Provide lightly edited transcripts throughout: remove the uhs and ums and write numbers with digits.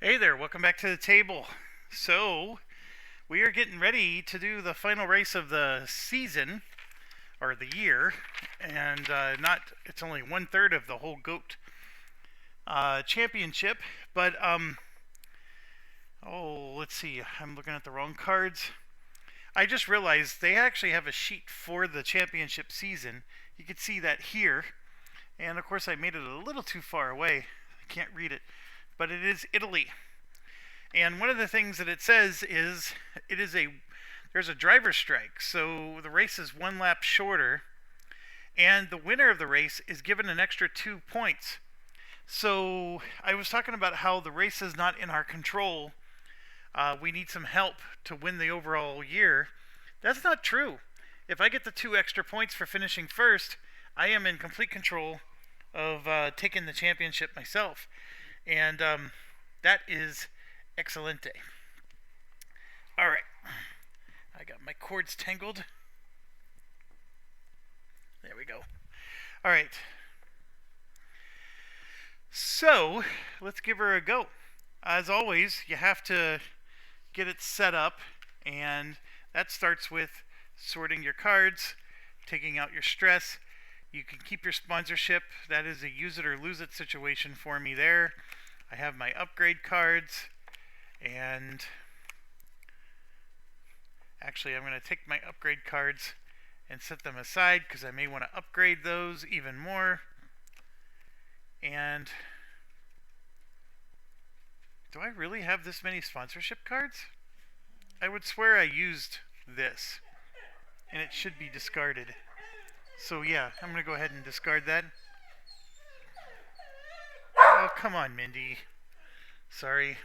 Hey there, welcome back to the table. So, we are getting ready to do the final race of the season, or the year, and it's only 1/3 of the whole GOAT championship, but, let's see, I'm looking at the wrong cards. I just realized they actually have a sheet for the championship season. You can see that here, and of course I made it a little too far away. I can't read it, but it is Italy. And one of the things that it says is there's a driver strike, so the race is one lap shorter, and the winner of the race is given an extra 2 points. So I was talking about how the race is not in our control. We need some help to win the overall year. That's not true. If I get the 2 extra points for finishing first, I am in complete control of taking the championship myself. And that is excelente. All right. I got my cords tangled. There we go. All right. So, let's give her a go. As always, you have to get it set up, and that starts with sorting your cards, taking out your stress. You can keep your sponsorship. That is a use it or lose it situation for me there. I have my upgrade cards, and actually I'm going to take my upgrade cards and set them aside because I may want to upgrade those even more. And do I really have this many sponsorship cards? I would swear I used this, and it should be discarded. So yeah, I'm going to go ahead and discard that. Oh, come on, Mindy. Sorry.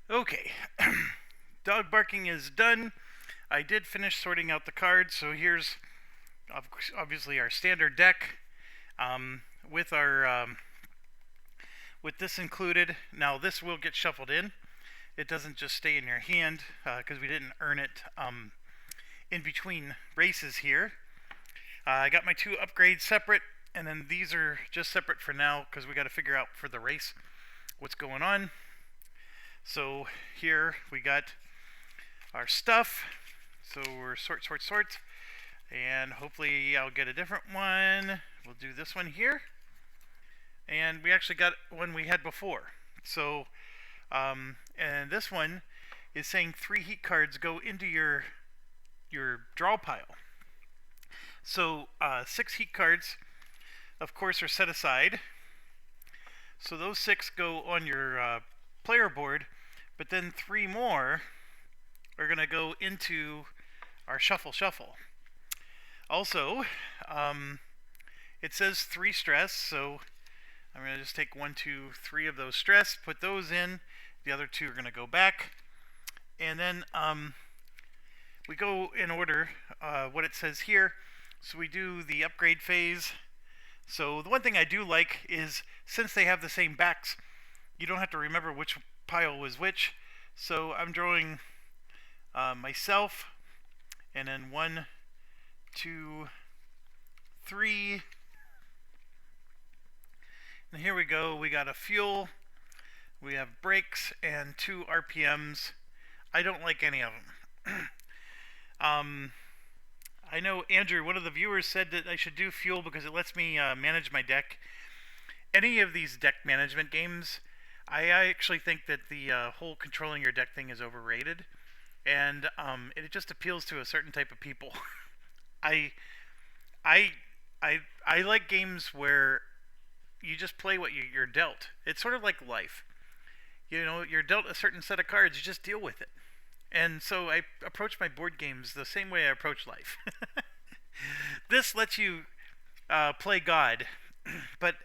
Okay. Dog barking is done. I did finish sorting out the cards, so here's obviously our standard deck with our with this included. Now this will get shuffled in. It doesn't just stay in your hand because we didn't earn it in between races here. I got my 2 upgrades separate, and then these are just separate for now because we got to figure out for the race what's going on. So here we got our stuff. So we're sort, and hopefully I'll get a different one. We'll do this one here, and we actually got one we had before. So and this one is saying 3 heat cards go into your draw pile. So 6 heat cards, of course, are set aside. So those 6 go on your player board, but then 3 more are going to go into our shuffle. Also, it says 3 stress, so I'm going to just take 1, 2, 3 of those stress, put those in. The other 2 are going to go back. And then we go in order what it says here. So we do the upgrade phase. So the one thing I do like is since they have the same backs, you don't have to remember which pile was which. So I'm drawing myself, and then 1, 2, 3. And here we go. We got a fuel. We have brakes and 2 RPMs. I don't like any of them. I know Andrew, one of the viewers, said that I should do fuel because it lets me manage my deck. Any of these deck management games, I actually think that the whole controlling your deck thing is overrated, and it just appeals to a certain type of people. I like games where you just play what you're dealt. It's sort of like life. You know, you're dealt a certain set of cards, you just deal with it. And so I approach my board games the same way I approach life. This lets you play God. But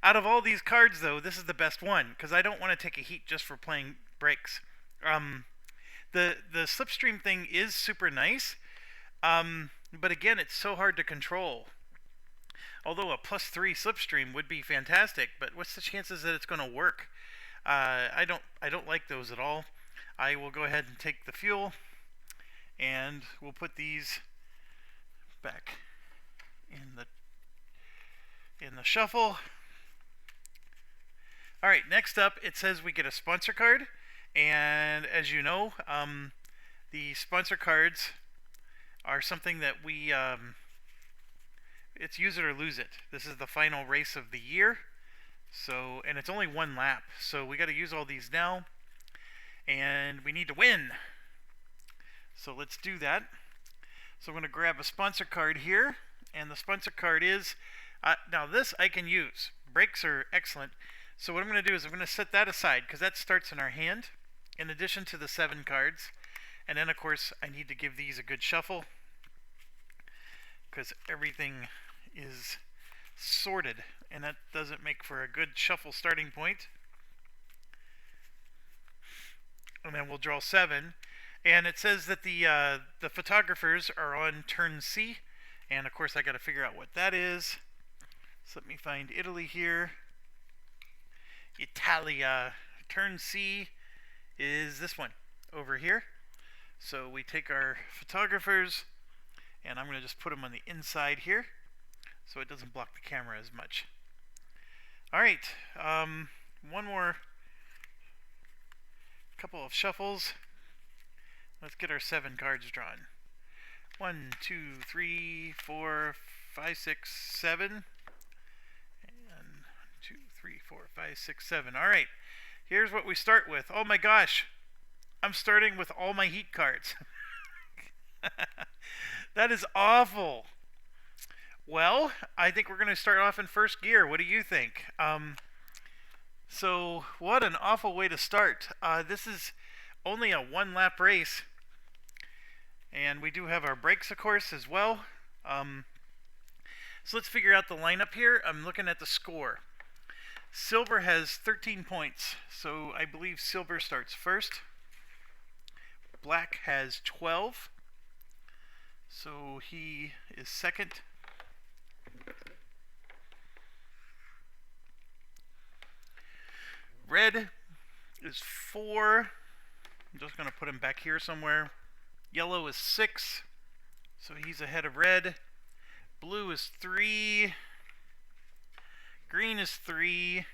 out of all these cards, though, this is the best one, because I don't want to take a heat just for playing breaks. The slipstream thing is super nice, but again, it's so hard to control. Although a +3 slipstream would be fantastic, but what's the chances that it's going to work? I don't like those at all. I will go ahead and take the fuel, and we'll put these back in the shuffle. All right, next up, it says we get a sponsor card, and as you know, the sponsor cards are something that it's use it or lose it. This is the final race of the year, so, and it's only one lap, so we got to use all these now, and we need to win. So let's do that. So I'm going to grab a sponsor card here, and the sponsor card is, now this I can use. Brakes are excellent. So what I'm going to do is I'm going to set that aside, because that starts in our hand, in addition to the 7 cards. And then of course I need to give these a good shuffle, because everything is sorted, and that doesn't make for a good shuffle starting point. And then we'll draw 7. And it says that the photographers are on turn C, and of course I got to figure out what that is. So let me find Italy here. Italia. Turn C is this one over here. So we take our photographers, and I'm going to just put them on the inside here, so it doesn't block the camera as much. All right, one more couple of shuffles. Let's get our 7 cards drawn. 1, 2, 3, 4, 5, 6, 7. And 2, 3, 4, 5, 6, 7. All right, here's what we start with. Oh my gosh, I'm starting with all my heat cards. That is awful. Well, I think we're going to start off in first gear. What do you think? So what an awful way to start. This is only a 1 lap race, and we do have our brakes, of course, as well. So let's figure out the lineup here. I'm looking at the score. Silver has 13 points, so I believe silver starts first. Black has 12, so he is second. Red is 4. I'm just going to put him back here somewhere. Yellow is 6, so he's ahead of red. Blue is 3. Green is 3.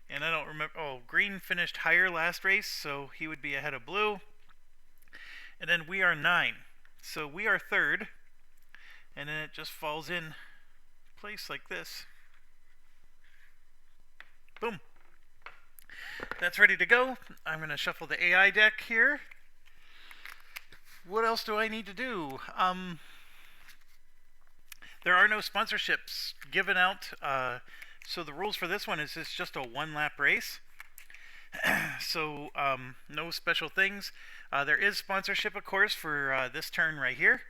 And I don't remember. Oh, green finished higher last race, so he would be ahead of blue. And then we are 9. So we are third. And then it just falls in place like this. Boom. That's ready to go. I'm going to shuffle the AI deck here. What else do I need to do? There are no sponsorships given out, so the rules for this one is it's just a 1 lap race. So no special things. There is sponsorship, of course, for this turn right here,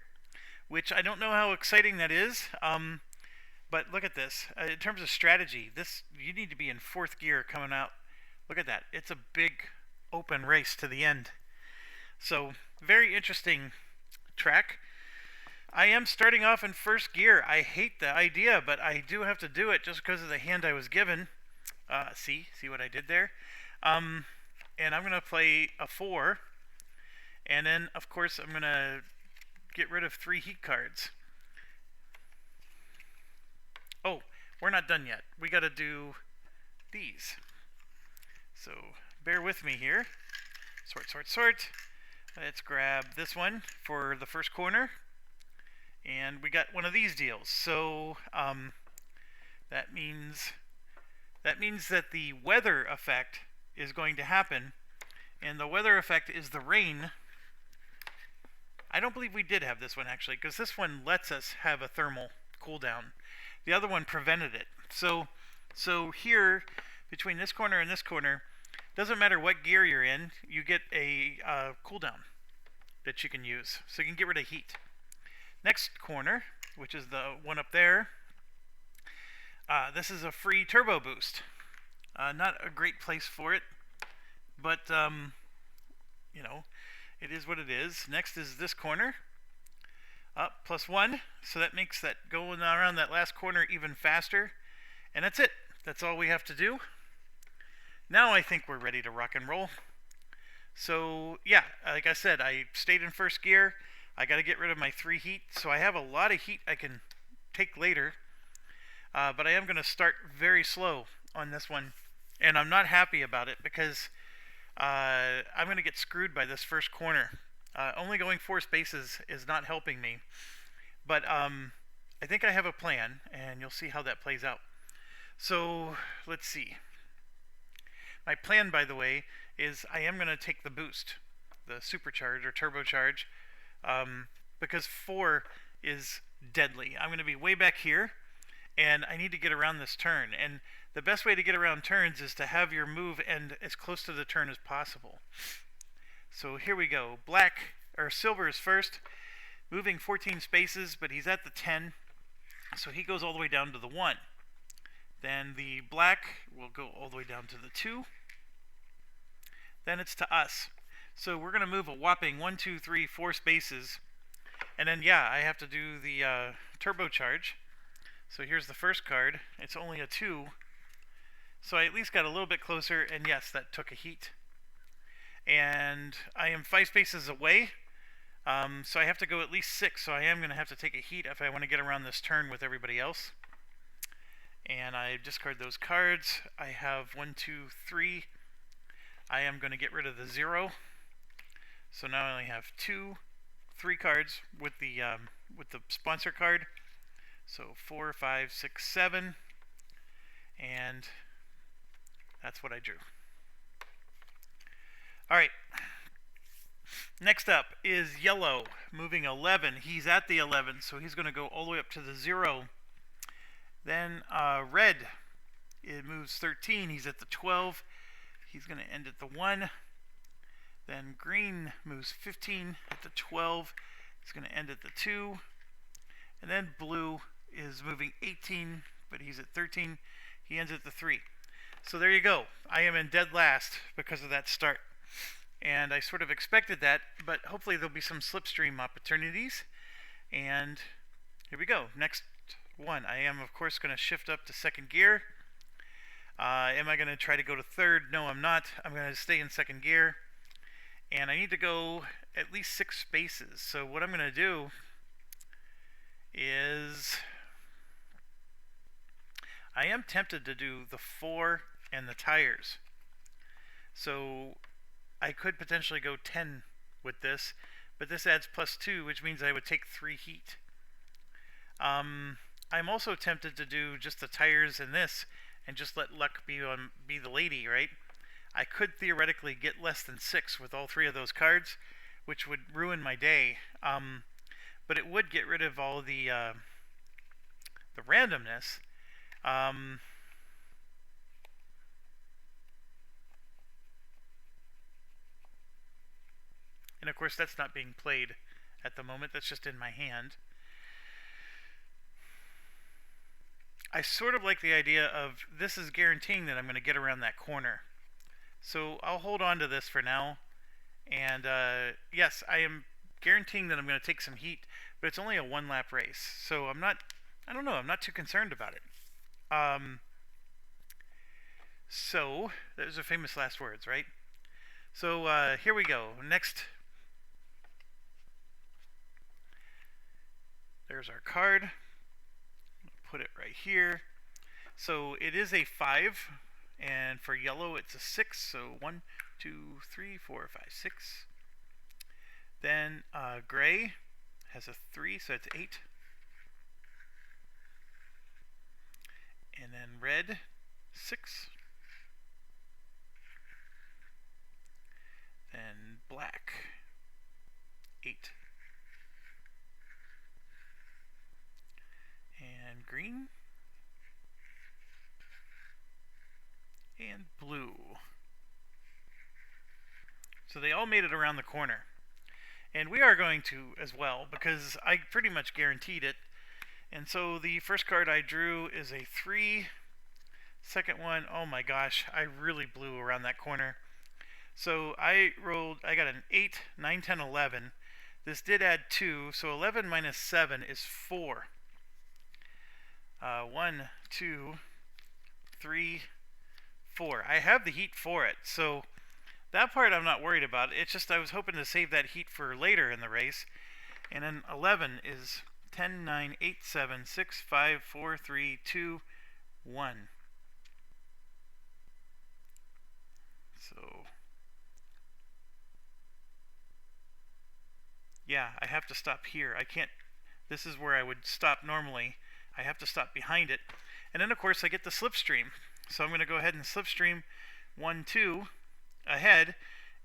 which I don't know how exciting that is. But look at this. In terms of strategy, you need to be in 4th gear coming out. Look at that. It's a big open race to the end. So very interesting track. I am starting off in 1st gear. I hate the idea, but I do have to do it just because of the hand I was given. See what I did there? And I'm going to play a 4. And then, of course, I'm going to get rid of 3 heat cards. Oh, we're not done yet. We got to do these. So bear with me here. Sort. Let's grab this one for the first corner. And we got one of these deals. So that means that the weather effect is going to happen. And the weather effect is the rain. I don't believe we did have this one, actually, because this one lets us have a thermal cooldown. The other one prevented it. So here, between this corner and this corner, doesn't matter what gear you're in, you get a cooldown that you can use. So you can get rid of heat. Next corner, which is the one up there, this is a free turbo boost. Not a great place for it, but you know, it is what it is. Next is this corner, up +1, so that makes that going around that last corner even faster. And that's it. That's all we have to do. Now I think we're ready to rock and roll. So yeah, like I said, I stayed in 1st gear. I got to get rid of my 3 heat, so I have a lot of heat I can take later. But I am going to start very slow on this one And I'm not happy about it because I'm going to get screwed by this first corner. Only going 4 spaces is not helping me. But I think I have a plan, and you'll see how that plays out. So let's see. My plan, by the way, is I am going to take the boost, the supercharge or turbocharge, because 4 is deadly. I'm going to be way back here, and I need to get around this turn. And the best way to get around turns is to have your move end as close to the turn as possible. So here we go. Black, or silver is first, moving 14 spaces, but he's at the 10, so he goes all the way down to the 1. Then the black will go all the way down to the 2. Then it's to us. So we're going to move a whopping 1, 2, 3, 4 spaces. And then, yeah, I have to do the turbocharge. So here's the first card. It's only a 2. So I at least got a little bit closer, and yes, that took a heat. And I am 5 spaces away. So I have to go at least 6, so I am going to have to take a heat if I want to get around this turn with everybody else. And I discard those cards. I have 1, 2, 3. I am going to get rid of the 0. So now I only have 2, 3 cards with the sponsor card. So 4, 5, 6, 7. And that's what I drew. Alright. Next up is yellow, moving 11. He's at the 11, so he's going to go all the way up to the 0. Then red, it moves 13. He's at the 12. He's going to end at the 1. Then green moves 15 at the 12. He's going to end at the 2. And then blue is moving 18, but he's at 13. He ends at the 3. So there you go. I am in dead last because of that start. And I sort of expected that, but hopefully there'll be some slipstream opportunities. And here we go. Next one. I am, of course, going to shift up to second gear. Am I going to try to go to third? No, I'm not. I'm going to stay in second gear. And I need to go at least 6 spaces. So what I'm going to do is I am tempted to do the 4 and the tires. So I could potentially go 10 with this, but this adds +2, which means I would take 3 heat. I'm also tempted to do just the tires and this, and just let luck be the lady, right? I could theoretically get less than 6 with all 3 of those cards, which would ruin my day. But it would get rid of all the randomness. And of course that's not being played at the moment, that's just in my hand. I sort of like the idea of this is guaranteeing that I'm going to get around that corner. So I'll hold on to this for now. And yes, I am guaranteeing that I'm going to take some heat, but it's only a 1-lap race. So I'm not too concerned about it. So those are famous last words, right? So here we go. Next, there's our card. Put it right here. So it is a 5, and for yellow it's a 6. So 1, 2, 3, 4, 5, 6. Then gray has a 3, so it's 8. And then red, 6. Then black, 8. And green. And blue. So they all made it around the corner. And we are going to as well, because I pretty much guaranteed it. And so the first card I drew is a 3. Second one, oh my gosh, I really blew around that corner. So I got an 8, 9, 10, 11. This did add 2, so 11 minus 7 is 4. 1, 2, 3, 4. I have the heat for it, so that part I'm not worried about. It's just I was hoping to save that heat for later in the race. And then 11 is 10, 9, 8, 7, 6, 5, 4, 3, 2, 1. yeah, I have to stop here. I can't, this is where I would stop normally. I have to stop behind it. And then of course I get the slipstream. So I'm going to go ahead and slipstream 1, 2 ahead,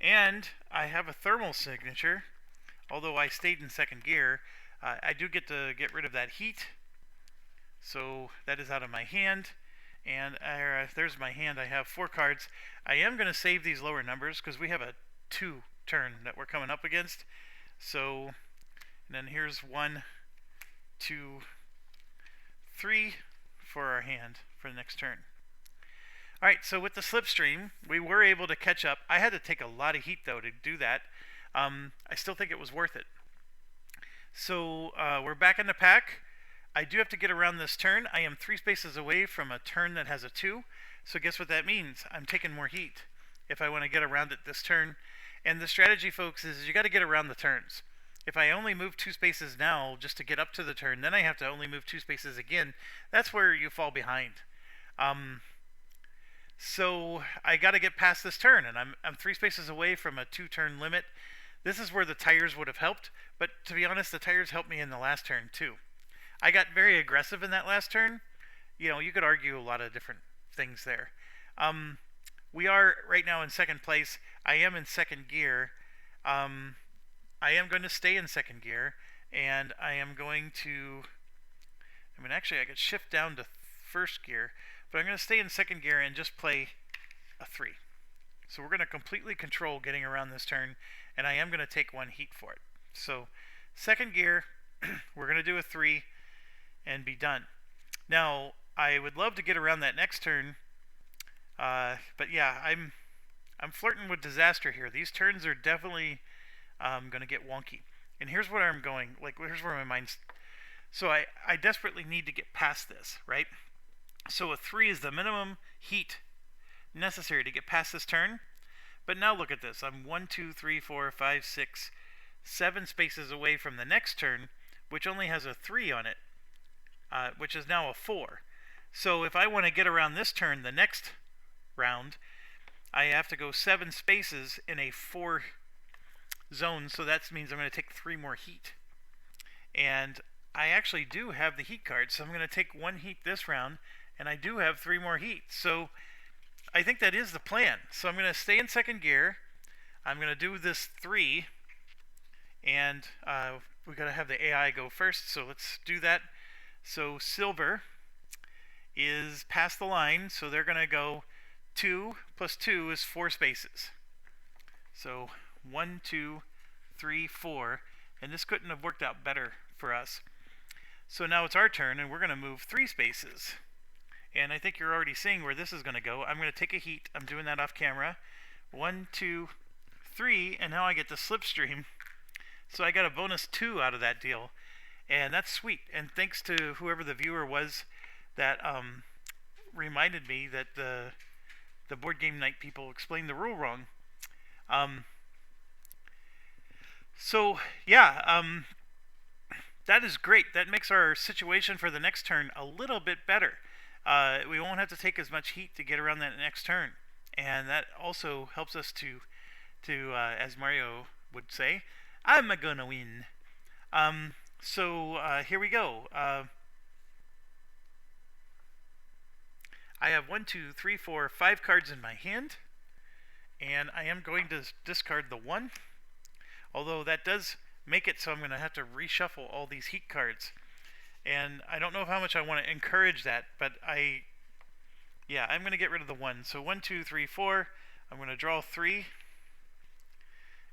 and I have a thermal signature. Although I stayed in second gear, I do get to get rid of that heat. So that is out of my hand. And there's my hand. I have 4 cards. I am going to save these lower numbers because we have a 2 turn that we're coming up against. So, and then here's 1, 2, 3 for our hand for the next turn. Alright, so with the slipstream, we were able to catch up. I had to take a lot of heat, though, to do that. I still think it was worth it. So, we're back in the pack. I do have to get around this turn. I am 3 spaces away from a turn that has a 2. So guess what that means? I'm taking more heat if I want to get around it this turn. And the strategy, folks, is you got to get around the turns. If I only move 2 spaces now just to get up to the turn, then I have to only move 2 spaces again. That's where you fall behind. So I got to get past this turn, and I'm 3 spaces away from a 2-turn limit. This is where the tires would have helped, but to be honest, the tires helped me in the last turn too. I got very aggressive in that last turn. You know, you could argue a lot of different things there. We are right now in second place. I am in second gear. I am going to stay in second gear, and I am going to, I mean, actually I could shift down to first gear, but I'm going to stay in second gear and just play a 3. So we're going to completely control getting around this turn, and I am going to take 1 heat for it. So second gear, we're going to do a 3 and be done. Now, I would love to get around that next turn, but yeah, I'm flirting with disaster here. These turns are definitely going to get wonky. And here's where I'm going. Like, here's where my mind's... So I desperately need to get past this, right? So a 3 is the minimum heat necessary to get past this turn. But now look at this. I'm 1, 2, 3, 4, 5, 6, 7 spaces away from the next turn, which only has a 3 on it, which is now a 4. So if I want to get around this turn the next round, I have to go 7 spaces in a 4 zone, so that means I'm going to take 3 more heat. And I actually do have the heat card, so I'm going to take 1 heat this round, and I do have 3 more heat. So I think that is the plan. So I'm going to stay in second gear. I'm going to do this 3, and we got to have the AI go first, so let's do that. So silver is past the line, so they're going to go 2 plus 2 is 4 spaces. So 1, 2, 3, 4, and this couldn't have worked out better for us. So now it's our turn, and we're going to move 3 spaces. And I think you're already seeing where this is going to go. I'm going to take a heat. I'm doing that off camera. 1, 2, 3, and now I get the slipstream. So I got a bonus 2 out of that deal. And that's sweet. And thanks to whoever the viewer was that reminded me that the board game night people explained the rule wrong. So yeah, that is great. That makes our situation for the next turn a little bit better. We won't have to take as much heat to get around that next turn, and that also helps us to as Mario would say, I'm gonna win. So here we go. I have 1, 2, 3, 4, 5 cards in my hand, and I am going to discard the 1. Although that does make it so I'm going to have to reshuffle all these heat cards. And I don't know how much I want to encourage that, but I'm going to get rid of the 1. So 1, 2, 3, 4. I'm going to draw 3.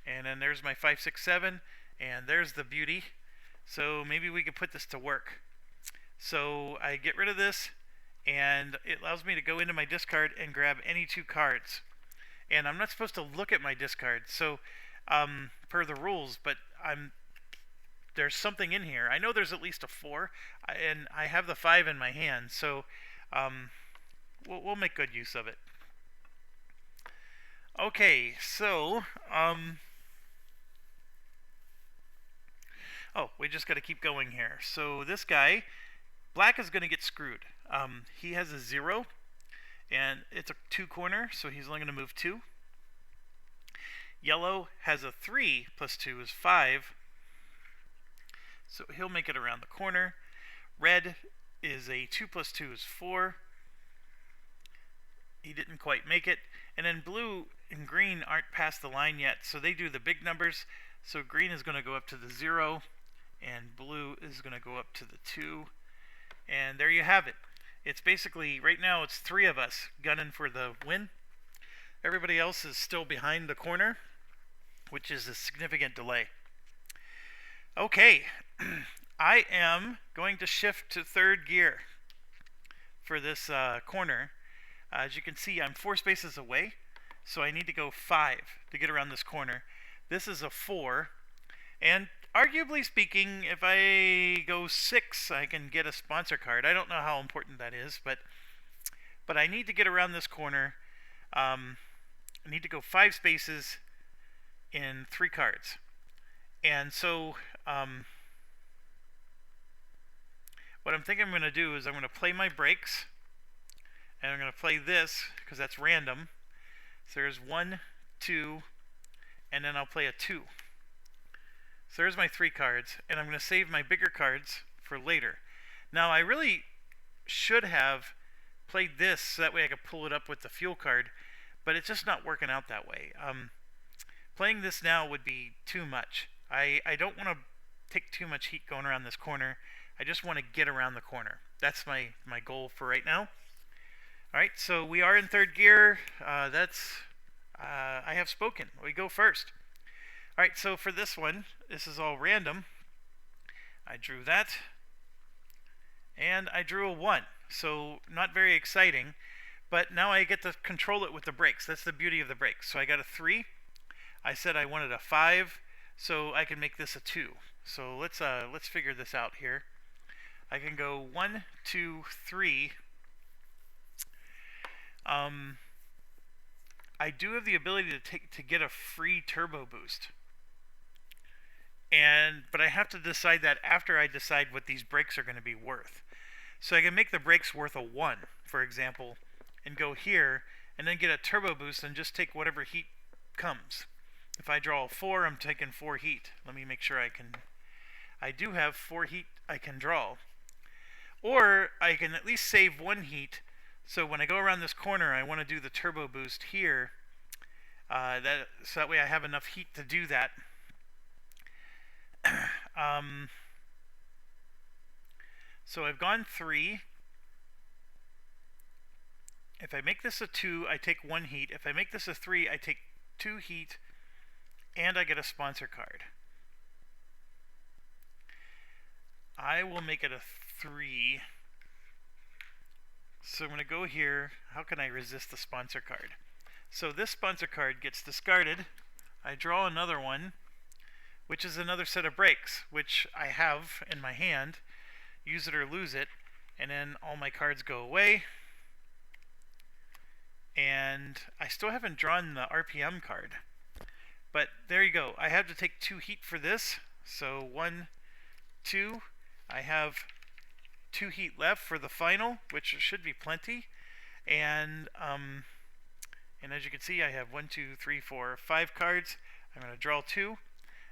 And then there's my 5, 6, 7. And there's the beauty. So maybe we could put this to work. So I get rid of this, and it allows me to go into my discard and grab any 2 cards. And I'm not supposed to look at my discard, so per the rules, but there's something in here. I know there's at least a 4, and I have the 5 in my hand, so we'll make good use of it. Okay, so oh, we just got to keep going here. So this guy, black, is going to get screwed. He has a 0, and it's a 2 corner, so he's only going to move 2. Yellow has a 3 plus 2 is 5. So he'll make it around the corner. Red is a 2 plus 2 is 4. He didn't quite make it. And then blue and green aren't past the line yet, so they do the big numbers. So green is going to go up to the 0, and blue is going to go up to the 2. And there you have it. It's basically, right now it's 3 of us gunning for the win. Everybody else is still behind the corner, which is a significant delay. Okay, I am going to shift to 3rd gear for this corner. As you can see, I'm 4 spaces away, so I need to go 5 to get around this corner. This is a 4, and arguably speaking, if I go 6, I can get a sponsor card. I don't know how important that is, but I need to get around this corner. I need to go 5 spaces in 3 cards. And so what I'm thinking I'm going to do is I'm going to play my breaks, and I'm going to play this because that's random. So there's 1, 2, and then I'll play a 2. So there's my 3 cards, and I'm going to save my bigger cards for later. Now I really should have played this so that way I could pull it up with the fuel card, but it's just not working out that way. Playing this now would be too much. I don't want to take too much heat going around this corner. I just want to get around the corner. That's my goal for right now. Alright, so we are in 3rd gear. I have spoken. We go first. Alright, so for this one, this is all random. I drew that, and I drew a 1. So not very exciting, but now I get to control it with the brakes. That's the beauty of the brakes. So I got a 3. I said I wanted a 5, so I can make this a 2. So let's figure this out here. I can go 1, 2, 3. I do have the ability to get a free turbo boost, but I have to decide that after I decide what these brakes are going to be worth. So I can make the brakes worth a 1, for example, and go here, and then get a turbo boost and just take whatever heat comes. If I draw a 4, I'm taking 4 heat. Let me make sure I do have 4 heat I can draw. Or I can at least save 1 heat, so when I go around this corner, I want to do the turbo boost here, so that way I have enough heat to do that. So I've gone 3. If I make this a 2, I take 1 heat. If I make this a 3, I take 2 heat, and I get a sponsor card. I will make it a 3. So I'm going to go here. How can I resist the sponsor card? So this sponsor card gets discarded. I draw another one, which is another set of brakes, which I have in my hand. Use it or lose it. And then all my cards go away. And I still haven't drawn the RPM card. But there you go. I have to take 2 heat for this. So 1, 2. I have 2 heat left for the final, which should be plenty. And as you can see, I have 1, 2, 3, 4, 5 cards. I'm going to draw 2.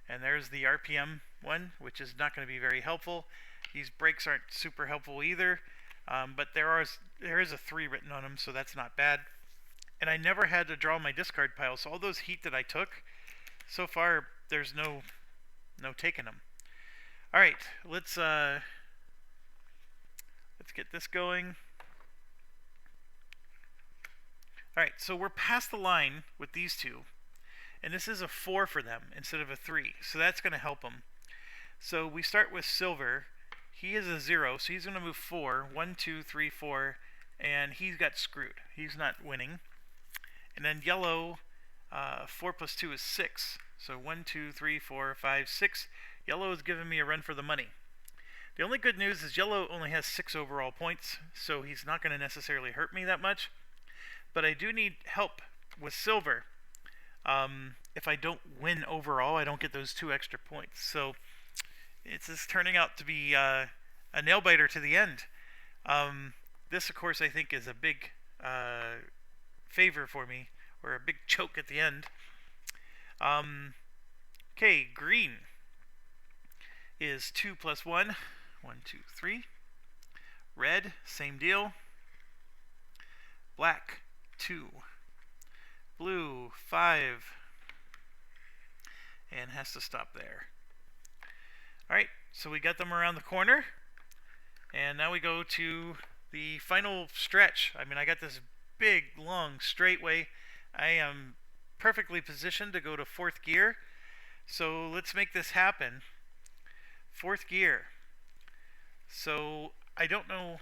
And there's the RPM one, which is not going to be very helpful. These brakes aren't super helpful either. But there is a 3 written on them, so that's not bad. And I never had to draw my discard pile, so all those heat that I took, so far there's no taking them. All right, let's get this going. All right, so we're past the line with these two, and this is a 4 for them instead of a 3, so that's going to help them. So we start with silver. He is a 0, so he's going to move 4. 1, 2, 3, 4, and he's got screwed. He's not winning. And then yellow, 4 plus 2 is 6. So 1, 2, 3, 4, 5, 6. Yellow is giving me a run for the money. The only good news is yellow only has 6 overall points, so he's not going to necessarily hurt me that much. But I do need help with silver. If I don't win overall, I don't get those 2 extra points. So it's just turning out to be a nail-biter to the end. This, of course, I think is a big favor for me, or a big choke at the end. Okay, green. is 2 plus 1. 1, 2, 3. Red, same deal. Black, 2. Blue, 5. And has to stop there. Alright, so we got them around the corner. And now we go to the final stretch. I mean, I got this big, long straightaway. I am perfectly positioned to go to 4th gear. So let's make this happen. 4th gear. So I don't know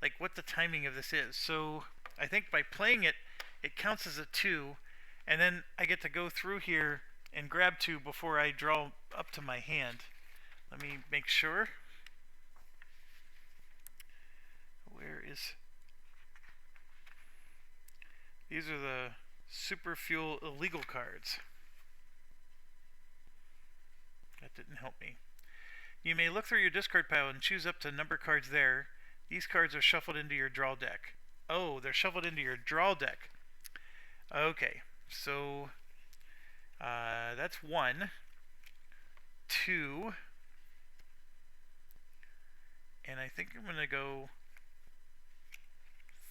like what the timing of this is. So I think by playing it, it counts as a 2. And then I get to go through here and grab 2 before I draw up to my hand. Let me make sure. Where is... These are the Super Fuel illegal cards. That didn't help me. You may look through your discard pile and choose up to number cards there. These cards are shuffled into your draw deck. Oh, they're shuffled into your draw deck. Okay, so that's 1, 2, and I think I'm going to go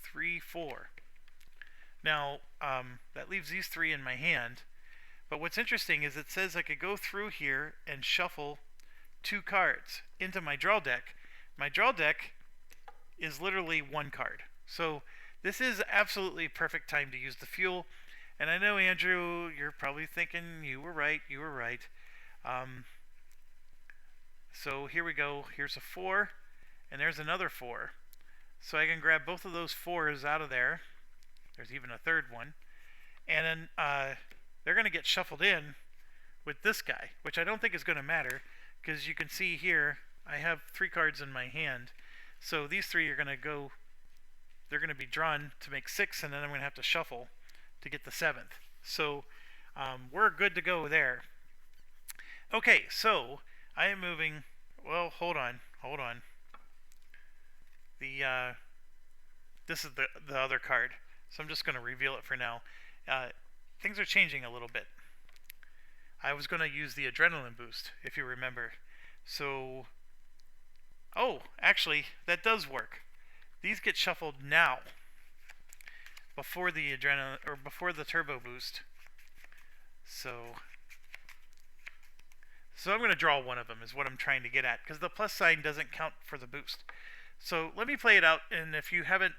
3, 4. Now, that leaves these 3 in my hand. But what's interesting is it says I could go through here and shuffle 2 cards into my draw deck. My draw deck is literally 1 card. So this is absolutely perfect time to use the fuel. And I know, Andrew, you're probably thinking you were right, you were right. So here we go. Here's a 4, and there's another 4. So I can grab both of those 4s out of there. There's even a 3rd one. And then they're going to get shuffled in with this guy, which I don't think is going to matter, because you can see here I have 3 cards in my hand. So these 3 are going to go, they're going to be drawn to make 6, and then I'm going to have to shuffle to get the 7th. So we're good to go there. Okay, so I am moving, well, hold on. This is the other card, so I'm just going to reveal it for now. Things are changing a little bit. I was going to use the adrenaline boost, if you remember. So, oh, actually, that does work. These get shuffled now, before the adrenaline or before the turbo boost. So I'm going to draw one of them, is what I'm trying to get at, because the plus sign doesn't count for the boost. So let me play it out, and if you haven't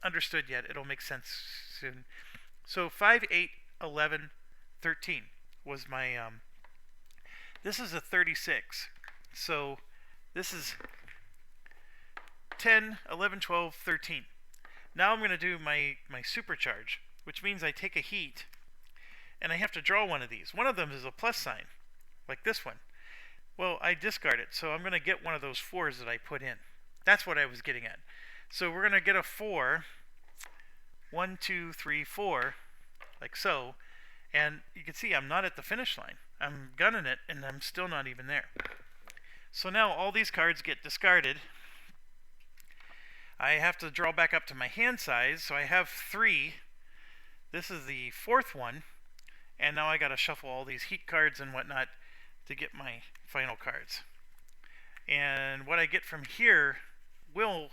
understood yet, it'll make sense soon. So 5, 8, 11, 13 was my, this is a 36. So this is 10, 11, 12, 13. Now I'm going to do my supercharge, which means I take a heat, and I have to draw one of these. One of them is a plus sign, like this one. Well, I discard it, so I'm going to get one of those 4s that I put in. That's what I was getting at. So we're going to get a 4. 1, 2, 3, 4, like so. And you can see I'm not at the finish line. I'm gunning it, and I'm still not even there. So now all these cards get discarded. I have to draw back up to my hand size, so I have 3. This is the 4th one, and now I got to shuffle all these heat cards and whatnot to get my final cards. And what I get from here will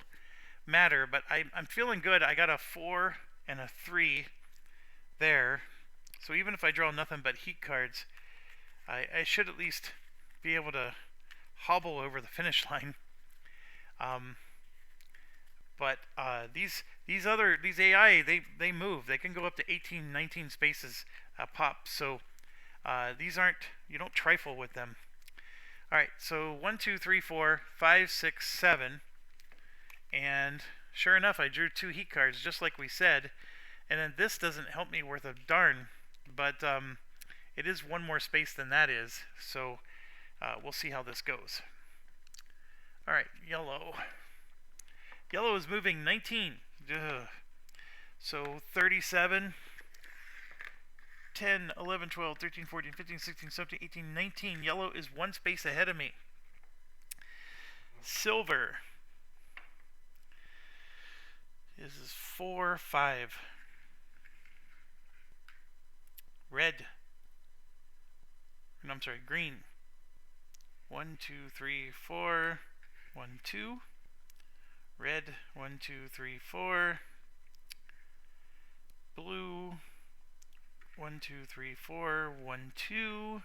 matter, but I'm feeling good. I got a 4 and a 3 there, so even if I draw nothing but heat cards, I should at least be able to hobble over the finish line. But these AI, they move. They can go up to 18, 19 spaces a pop. So these aren't, you don't trifle with them. All right, so 1, 2, 3, 4, 5, 6, 7, and sure enough, I drew 2 heat cards, just like we said. And then this doesn't help me worth a darn, but it is 1 more space than that is. So we'll see how this goes. All right, yellow. Yellow is moving 19. Ugh. So 37, 10, 11, 12, 13, 14, 15, 16, 17, 18, 19. Yellow is 1 space ahead of me. Silver. This is 4, 5. Red. No, I'm sorry, green. 1, 2, 3, 4. 1, 2. Red. 1, 2, 3, 4. Blue. 1, 2, 3, 4. 1, 2.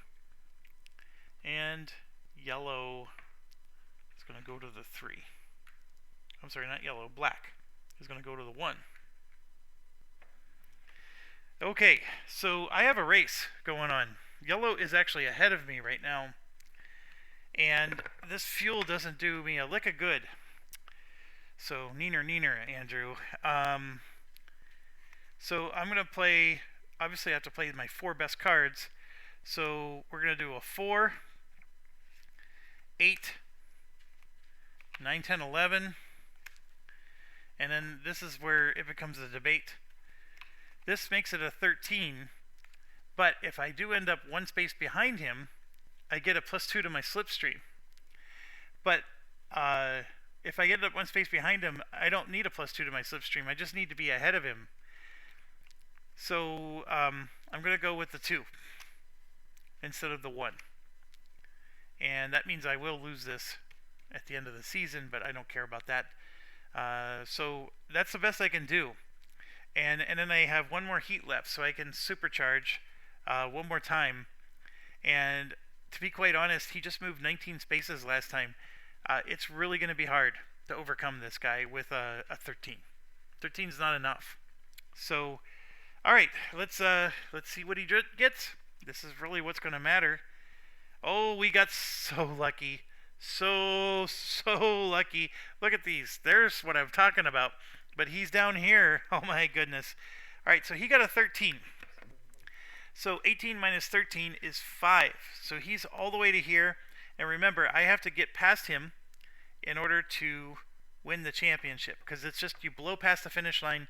And yellow is going to go to the 3. I'm sorry, not yellow. Black is going to go to the 1. Okay, so I have a race going on. Yellow is actually ahead of me right now. And this fuel doesn't do me a lick of good. So, neener, Andrew. So I'm going to play, obviously I have to play my 4 best cards. So we're going to do a 4, 8, 9, 10, 11. And then this is where it becomes a debate. This makes it a 13. But if I do end up one space behind him, I get a +2 to my slipstream. But if I get up one space behind him, I don't need a +2 to my slipstream. I just need to be ahead of him. So I'm going to go with the 2 instead of the 1. And that means I will lose this at the end of the season, but I don't care about that. So that's the best I can do. And then I have one more heat left, so I can supercharge one more time. And to be quite honest, he just moved 19 spaces last time. It's really going to be hard to overcome this guy with a 13. 13 is not enough. So, all right, let's see what he gets. This is really what's going to matter. Oh, we got so lucky. So lucky. Look at these. There's what I'm talking about. But he's down here. Oh my goodness. All right, so he got a 13. So 18 minus 13 is 5. So he's all the way to here. And remember, I have to get past him in order to win the championship. Because it's just you blow past the finish line.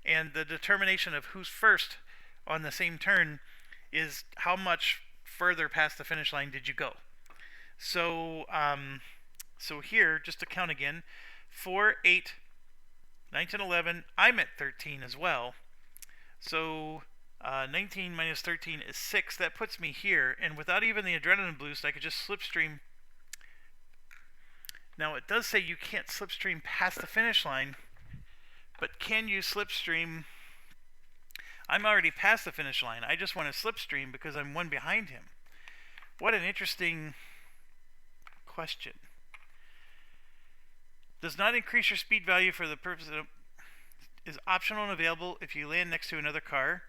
And the determination of who's first on the same turn is how much further past the finish line did you go. So, so here, just to count again, 4, 8, 9, 10, 11. I'm at 13 as well. So 19 minus 13 is 6. That puts me here. And without even the adrenaline boost, I could just slipstream. Now, it does say you can't slipstream past the finish line. But can you slipstream? I'm already past the finish line. I just want to slipstream because I'm one behind him. What an interesting question. Does not increase your speed value for the purpose of is optional and available if you land next to another car.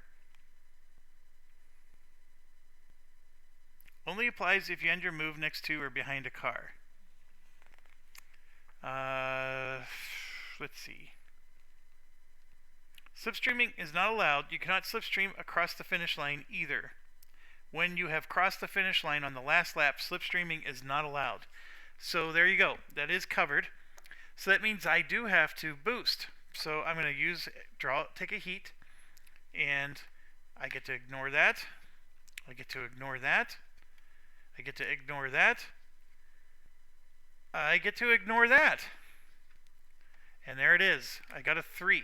Only applies if you end your move next to or behind a car. Let's see. Slipstreaming is not allowed. You cannot slipstream across the finish line either. When you have crossed the finish line on the last lap, slipstreaming is not allowed. So there you go. That is covered. So that means I do have to boost. So I'm going to take a heat, and I get to ignore that. I get to ignore that. I get to ignore that. I get to ignore that. And there it is. I got a 3.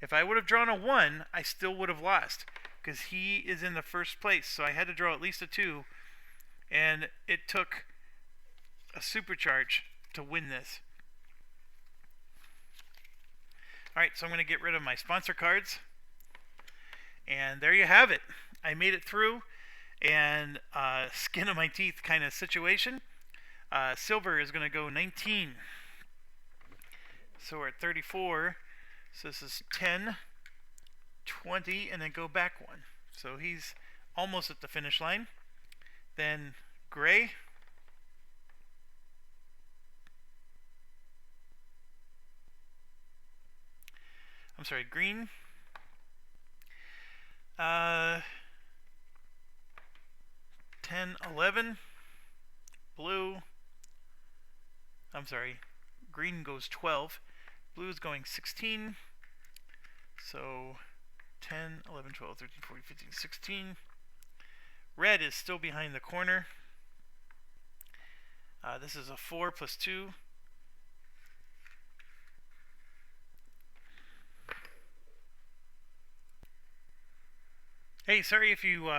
If I would have drawn a 1, I still would have lost because he is in the first place. So I had to draw at least a 2, and it took a supercharge to win this. Alright, so I'm going to get rid of my sponsor cards. And there you have it. I made it through, and skin of my teeth kind of situation. Silver is going to go 19. So we're at 34. So this is 10, 20, and then go back 1. So he's almost at the finish line. Then gray. I'm sorry, green. 10, 11. Blue. I'm sorry, green goes 12. Blue is going 16. So 10, 11, 12, 13, 14, 15, 16. Red is still behind the corner. This is a 4 plus 2. Hey, sorry if you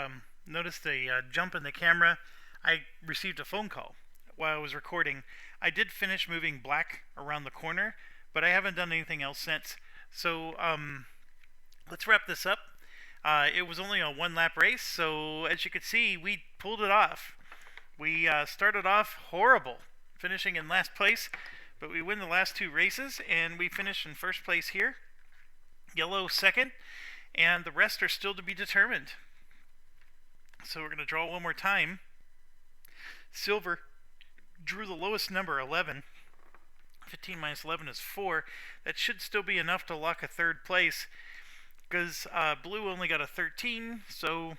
noticed a jump in the camera. I received a phone call while I was recording. I did finish moving black around the corner, but I haven't done anything else since. So let's wrap this up. It was only a one lap race, so as you can see, we pulled it off. We started off horrible, finishing in last place, but we win the last two races, and we finish in first place here. Yellow second, and the rest are still to be determined. So we're going to draw one more time. Silver drew the lowest number, 11. 15 minus 11 is 4. That should still be enough to lock a third place, because blue only got a 13, so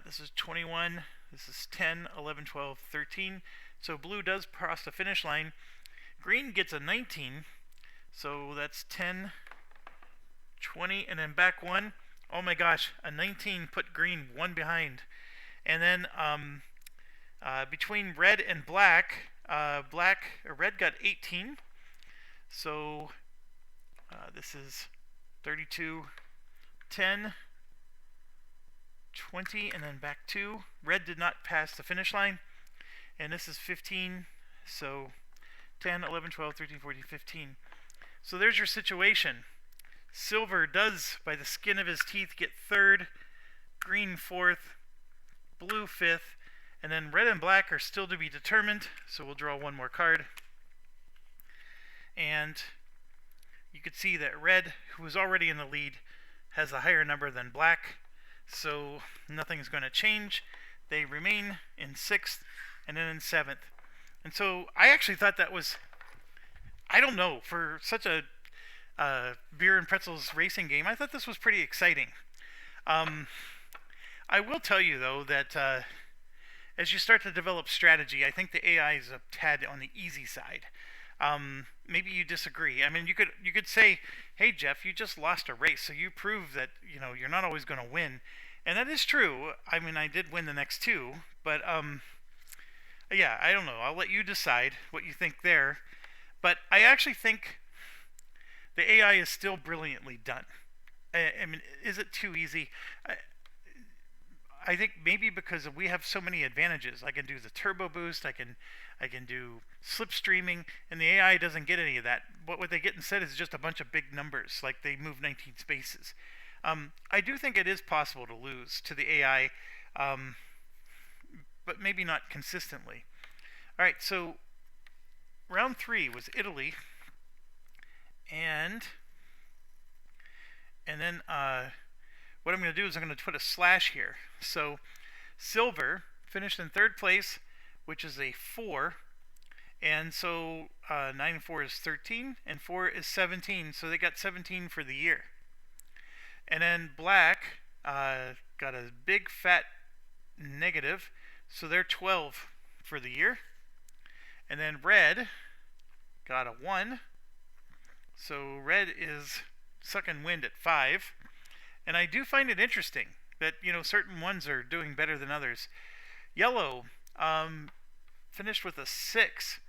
this is 21, this is 10, 11, 12, 13. So blue does cross the finish line. Green gets a 19, so that's 10, 20, and then back one. Oh my gosh, a 19 put green one behind. And then between red and black, red got 18. So this is 32, 10, 20, and then back 2. Red did not pass the finish line. And this is 15, so 10, 11, 12, 13, 14, 15. So there's your situation. Silver does, by the skin of his teeth, get third, green fourth, blue fifth, and then red and black are still to be determined, so we'll draw one more card. And you can see that red, who was already in the lead, has a higher number than black, so nothing's going to change. They remain in 6th and then in 7th. And so I actually thought that was, I don't know, for such a beer and pretzels racing game, I thought this was pretty exciting. I will tell you though that as you start to develop strategy, I think the AI is a tad on the easy side. Maybe you disagree. I mean, you could say, "Hey Jeff, you just lost a race, so you prove that you're not always going to win," and that is true. I mean, I did win the next two, but yeah, I don't know. I'll let you decide what you think there. But I actually think the AI is still brilliantly done. I mean, is it too easy? I think maybe because we have so many advantages. I can do the turbo boost. I can do slipstreaming, and the AI doesn't get any of that. What they get instead is just a bunch of big numbers, like they move 19 spaces. I do think it is possible to lose to the AI, but maybe not consistently. All right, so round 3 was Italy, and then what I'm going to do is I'm going to put a slash here. So silver finished in 3rd place, which is a 4, and so 9 and 4 is 13, and 4 is 17, so they got 17 for the year. And then black got a big fat negative, so they're 12 for the year. And then red got a 1, so red is sucking wind at 5. And I do find it interesting that certain ones are doing better than others. Yellow finished with a 6,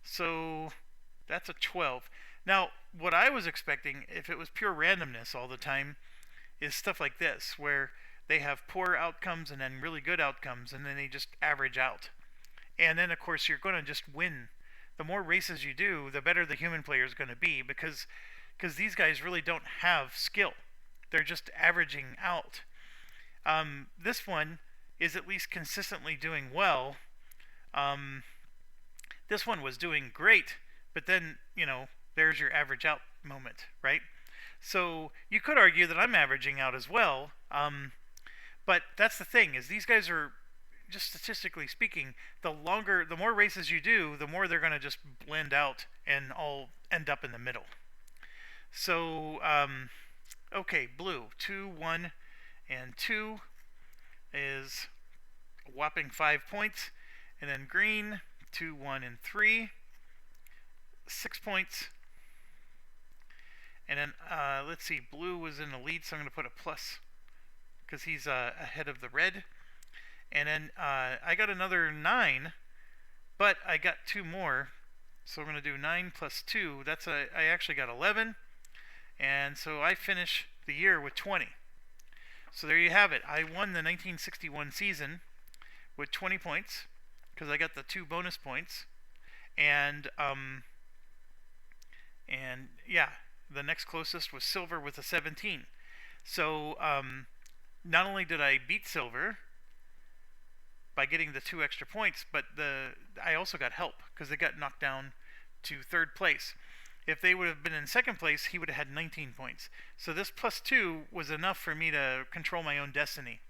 so that's a 12. Now, what I was expecting, if it was pure randomness all the time, is stuff like this, where they have poor outcomes and then really good outcomes, and then they just average out. And then, of course, you're going to just win. The more races you do, the better the human player is going to be, because these guys really don't have skill. They're just averaging out. This one is at least consistently doing well. This one was doing great, but then, there's your average out moment, right? So you could argue that I'm averaging out as well, but that's the thing, is these guys are, just statistically speaking, the more races you do, the more they're going to just blend out and all end up in the middle. So, okay, blue, 2, 1, and 2 is a whopping 5 points. And then green, 2, 1, and 3, 6 points. And then, let's see, blue was in the lead, so I'm going to put a plus, because he's ahead of the red. And then I got another 9, but I got 2 more. So we're going to do 9 plus 2. I actually got 11. And so I finish the year with 20. So there you have it. I won the 1961 season with 20 points. because I got the 2 bonus points, and yeah, the next closest was silver with a 17. So not only did I beat silver by getting the 2 extra points, but I also got help because they got knocked down to 3rd place. If they would have been in 2nd place, he would have had 19 points. So this +2 was enough for me to control my own destiny.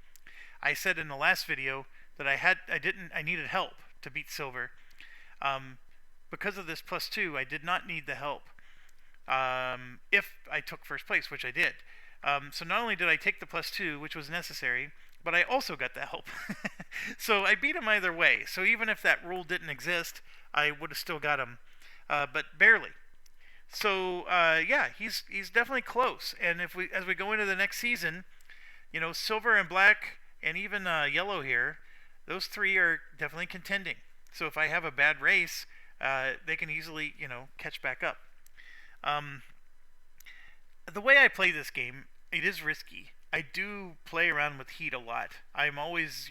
I said in the last video that I needed help to beat silver. Because of this +2, I did not need the help. If I took 1st place, which I did. So not only did I take the +2, which was necessary, but I also got the help. So I beat him either way. So even if that rule didn't exist, I would have still got him, but barely. So yeah, he's definitely close. And as we go into the next season, silver and black and even yellow here, those 3 are definitely contending. So if I have a bad race, they can easily catch back up. The way I play this game, it is risky. I do play around with heat a lot. I'm always,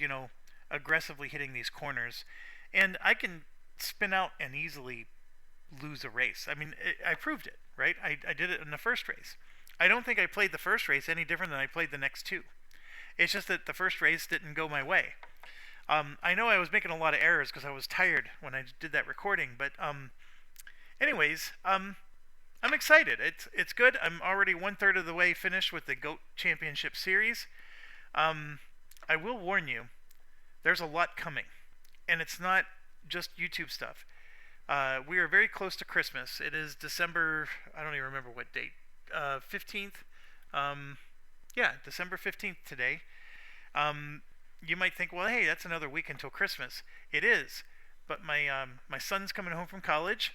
aggressively hitting these corners, and I can spin out and easily lose a race. I mean, I proved it, right? I did it in the first race. I don't think I played the first race any different than I played the next 2. It's just that the first race didn't go my way. I know I was making a lot of errors because I was tired when I did that recording, but anyways, I'm excited. It's good. I'm already 1/3 of the way finished with the GOAT Championship Series. I will warn you, there's a lot coming, and it's not just YouTube stuff. We are very close to Christmas. It is December, I don't even remember what date, 15th. Yeah, December 15th today. You might think, well, hey, that's another week until Christmas. It is, but my son's coming home from college,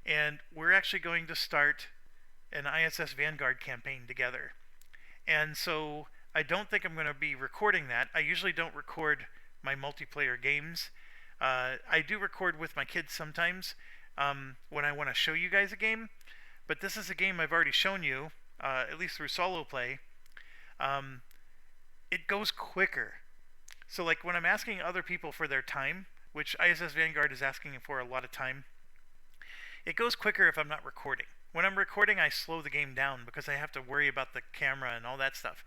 and we're actually going to start an ISS Vanguard campaign together. And so I don't think I'm going to be recording that. I usually don't record my multiplayer games. I do record with my kids sometimes when I want to show you guys a game, but this is a game I've already shown you, at least through solo play. It goes quicker. So like when I'm asking other people for their time, which ISS Vanguard is asking for a lot of time, it goes quicker if I'm not recording. When I'm recording, I slow the game down because I have to worry about the camera and all that stuff.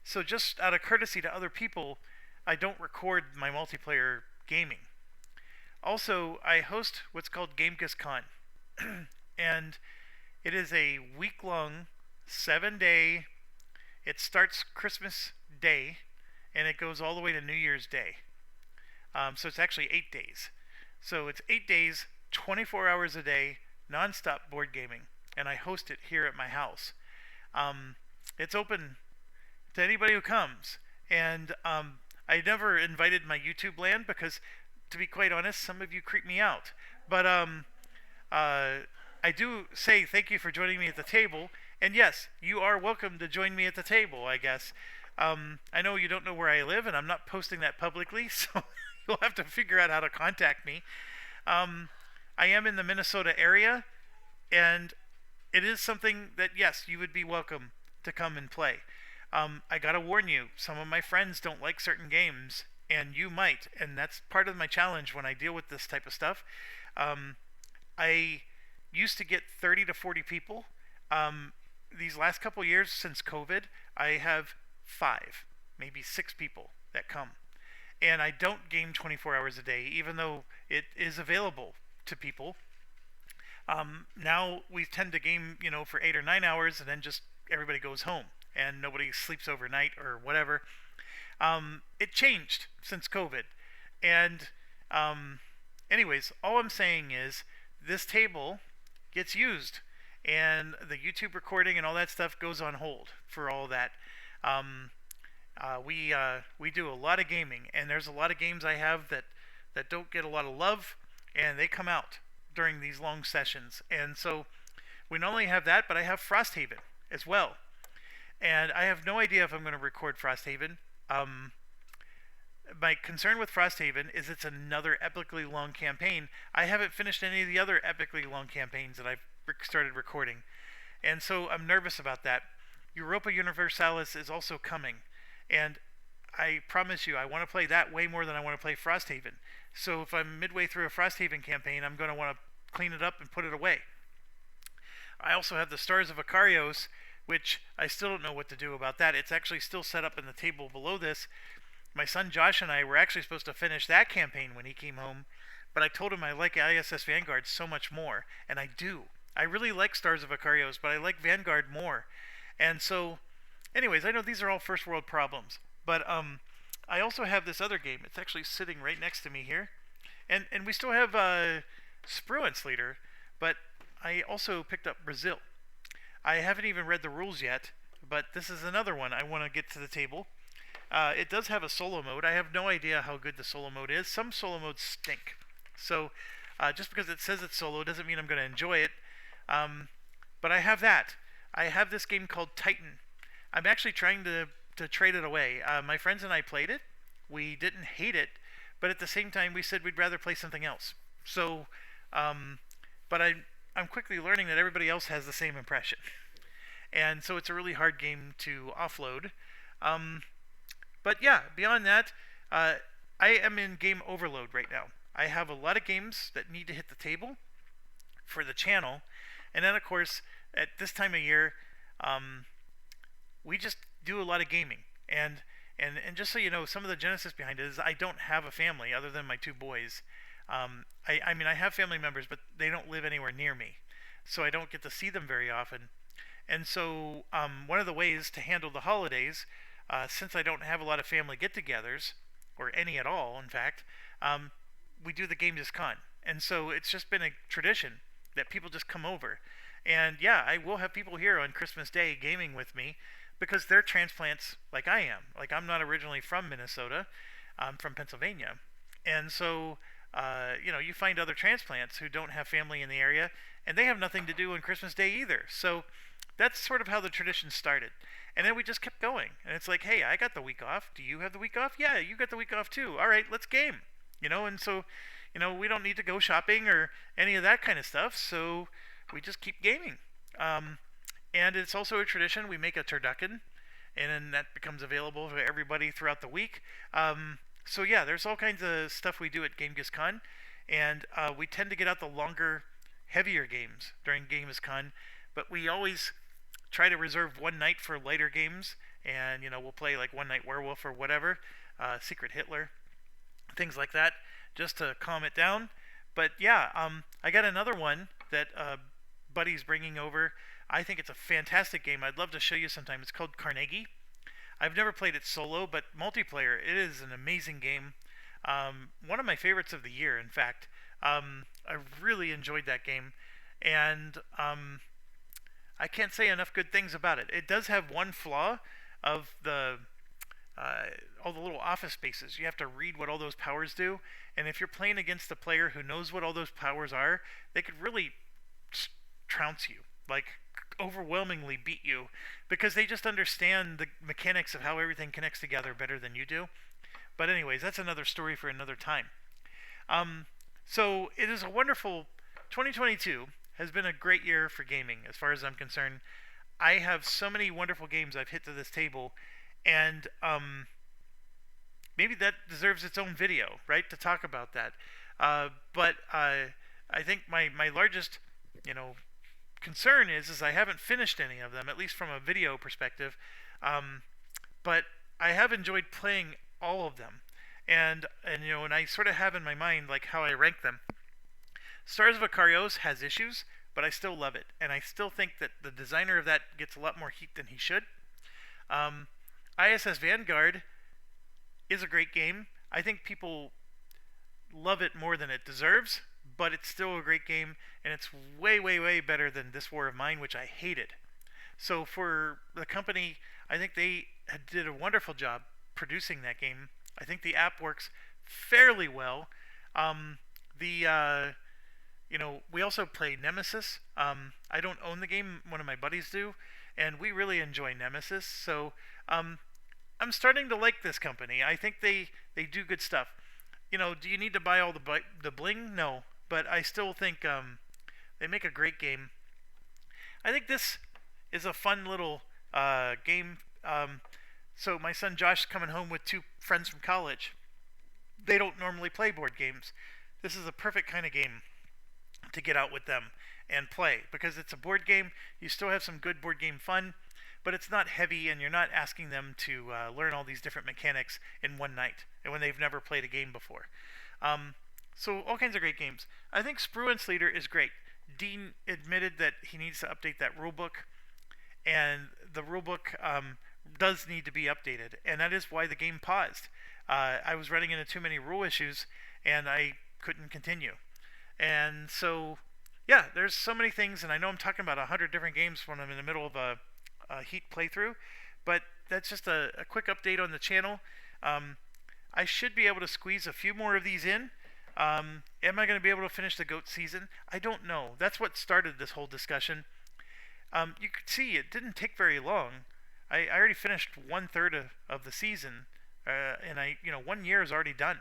So just out of courtesy to other people, I don't record my multiplayer gaming. Also, I host what's called GameKissCon, and it is a week-long, 7-day. It starts Christmas Day, and it goes all the way to New Year's Day. So it's actually 8 days. So it's 8 days, 24 hours a day, non-stop board gaming, and I host it here at my house. It's open to anybody who comes, and I never invited my YouTube land because, to be quite honest, some of you creep me out. But I do say thank you for joining me at the table, and yes, you are welcome to join me at the table, I guess. I know you don't know where I live, and I'm not posting that publicly, so you'll have to figure out how to contact me. I am in the Minnesota area, and it is something that, yes, you would be welcome to come and play. I gotta warn you, some of my friends don't like certain games, and you might, and that's part of my challenge when I deal with this type of stuff. I used to get 30 to 40 people. These last couple years since COVID, I have 5, maybe 6 people that come. And I don't game 24 hours a day, even though it is available to people. Now we tend to game, for 8 or 9 hours, and then just everybody goes home and nobody sleeps overnight or whatever. It changed since COVID. And anyways, all I'm saying is this table gets used, and the YouTube recording and all that stuff goes on hold for all that. We do a lot of gaming, and there's a lot of games I have that don't get a lot of love, and they come out during these long sessions. And so we not only have that, but I have Frosthaven as well. And I have no idea if I'm going to record Frosthaven. My concern with Frosthaven is it's another epically long campaign. I haven't finished any of the other epically long campaigns that I've started recording, and so I'm nervous about that. Europa Universalis is also coming, and I promise you, I want to play that way more than I want to play Frosthaven. So if I'm midway through a Frosthaven campaign, I'm going to want to clean it up and put it away. I also have the Stars of Akarios, which I still don't know what to do about that. It's actually still set up in the table below this. My son Josh and I were actually supposed to finish that campaign when he came home, but I told him I like ISS Vanguard so much more, and I do. I really like Stars of Akarios, but I like Vanguard more. And so, anyways, I know these are all first world problems, but I also have this other game. It's actually sitting right next to me here, and we still have Spruance Leader, but I also picked up Brazil. I haven't even read the rules yet, but this is another one I want to get to the table. It does have a solo mode. I have no idea how good the solo mode is. Some solo modes stink. So just because it says it's solo doesn't mean I'm going to enjoy it. But I have that. I have this game called Titan. I'm actually trying to trade it away. My friends and I played it. We didn't hate it, but at the same time we said we'd rather play something else. So, but I'm quickly learning that everybody else has the same impression. And so it's a really hard game to offload. But yeah, beyond that, I am in game overload right now. I have a lot of games that need to hit the table for the channel. And then, of course, at this time of year, we just do a lot of gaming. And just so you know, some of the genesis behind it is I don't have a family other than my two boys. I mean, I have family members, but they don't live anywhere near me. So I don't get to see them very often. And so one of the ways to handle the holidays, since I don't have a lot of family get-togethers, or any at all, in fact, we do the Game Con. And so it's just been a tradition that people just come over. And yeah, I will have people here on Christmas Day gaming with me because they're transplants like I am. Like, I'm not originally from Minnesota. I'm from Pennsylvania. And so, you know, you find other transplants who don't have family in the area, and they have nothing to do on Christmas Day either. So that's sort of how the tradition started. And then we just kept going. And it's like, hey, I got the week off. Do you have the week off? Yeah, you got the week off too. All right, let's game. You know, and so, you know, we don't need to go shopping or any of that kind of stuff. So we just keep gaming. And it's also a tradition. We make a turducken, and then that becomes available for everybody throughout the week. So yeah, there's all kinds of stuff we do at Con, and we tend to get out the longer, heavier games during Con, but we always try to reserve one night for lighter games, and you know, we'll play like One Night Werewolf or whatever, Secret Hitler, things like that, just to calm it down. But yeah, I got another one that Buddy's bringing over. I think it's a fantastic game. I'd love to show you sometime. It's called Carnegie. I've never played it solo, but multiplayer, it is an amazing game. One of my favorites of the year, in fact. I really enjoyed that game, and I can't say enough good things about it. It does have one flaw of the all the little office spaces. You have to read what all those powers do, and if you're playing against a player who knows what all those powers are, they could really trounce you, like overwhelmingly beat you, because they just understand the mechanics of how everything connects together better than you do. But anyways, that's another story for another time. So it is a wonderful 2022 has been a great year for gaming as far as I'm concerned. I have so many wonderful games I've hit to this table, and maybe that deserves its own video, right, to talk about that. But I think my largest, you know, concern is I haven't finished any of them, at least from a video perspective. But I have enjoyed playing all of them, and you know, and I sort of have in my mind like how I rank them. Stars of Akarios has issues, but I still love it, and I still think that the designer of that gets a lot more heat than he should. ISS Vanguard is a great game. I think people love it more than it deserves, but it's still a great game, and it's way, way, way better than This War of Mine, which I hated. So for the company, I think they did a wonderful job producing that game. I think the app works fairly well. You know, we also play Nemesis. I don't own the game, one of my buddies do, and we really enjoy Nemesis. So I'm starting to like this company. I think they do good stuff. You know, do you need to buy all the bling? No, but I still think they make a great game. I think this is a fun little game. So my son Josh's coming home with two friends from college. They don't normally play board games. This is a perfect kind of game to get out with them and play because it's a board game. You still have some good board game fun, but it's not heavy and you're not asking them to learn all these different mechanics in one night and when they've never played a game before. Um, so all kinds of great games. I think Sprue and Sleater is great. Dean admitted that he needs to update that rulebook, and the rulebook does need to be updated, and that is why the game paused. I was running into too many rule issues, and I couldn't continue. And so, yeah, there's so many things, and I know I'm talking about 100 different games when I'm in the middle of a Heat playthrough, but that's just a quick update on the channel. Um, I should be able to squeeze a few more of these in. Am I going to be able to finish the GOAT season? I don't know. That's what started this whole discussion. You could see it didn't take very long. I already finished 1/3 of the season, and 1 year is already done.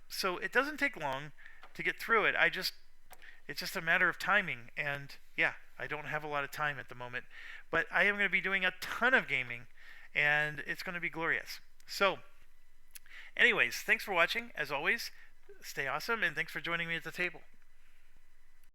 So it doesn't take long to get through it. It's just a matter of timing, and yeah, I don't have a lot of time at the moment, but I am going to be doing a ton of gaming, and it's going to be glorious. So, anyways, thanks for watching. As always, stay awesome, and thanks for joining me at the table.